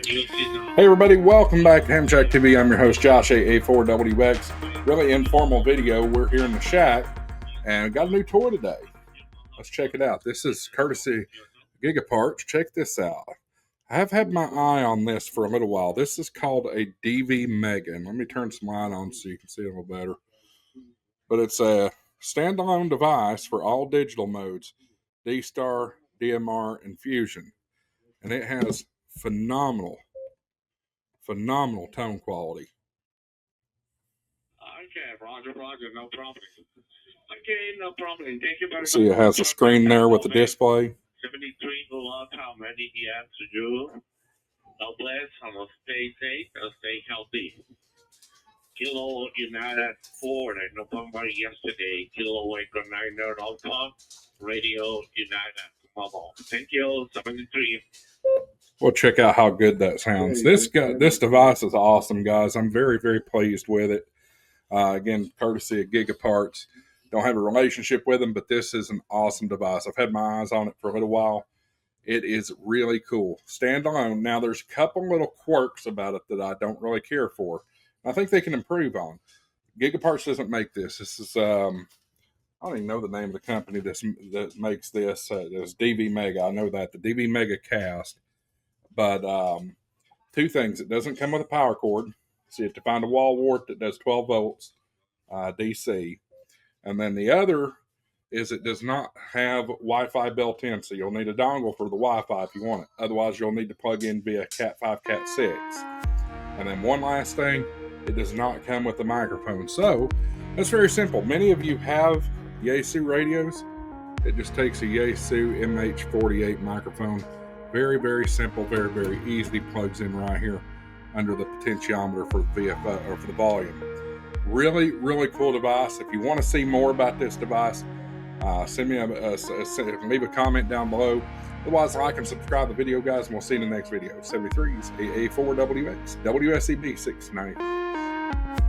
Hey everybody, welcome back to Hamjack TV. I'm your host Josh, AA4WX. Really informal video. We're here in the shack and got a new toy today. Let's check it out. This is courtesy GigaParts. Check this out. I have had my eye on this for a little while. This is called a DVMega. And let me turn some light on so you can see it a little better. But it's a standalone device for all digital modes, D-Star, DMR, and Fusion. And it has phenomenal tone quality. Okay, Roger, no problem. Okay, no problem. Thank you very much. See, it has a screen there with the display. 73 Golan, how many he has to do? God bless, and stay safe and stay healthy. Kilo United 4 in November yesterday. Kilo Echo 9 Radio United Mobile. Thank you, 73. We'll check out how good that sounds. This device is awesome, guys. I'm very, very pleased with it. Again, courtesy of GigaParts. Don't have a relationship with them, but this is an awesome device. I've had my eyes on it for a little while. It is really cool. Standalone. Now, there's a couple little quirks about it that I don't really care for. I think they can improve on. GigaParts doesn't make this. This is, I don't even know the name of the company that makes this. It's DVMega. I know that. The DVMega Cast. But two things. It doesn't come with a power cord. So you have to find a wall wart that does 12 volts DC. And then the other is it does not have Wi-Fi built in. So you'll need a dongle for the Wi-Fi if you want it. Otherwise, you'll need to plug in via Cat 5, Cat 6. And then one last thing, it does not come with a microphone. So that's very simple. Many of you have Yaesu radios. It just takes a Yaesu MH48 microphone. Very, very simple, very, very easy. Plugs in right here under the potentiometer for the VFO or for the volume. Really, really cool device. If you want to see more about this device, send me leave a comment down below. Otherwise, like and subscribe to the video, guys, and we'll see you in the next video. 73's AA4WX, WSEB 690.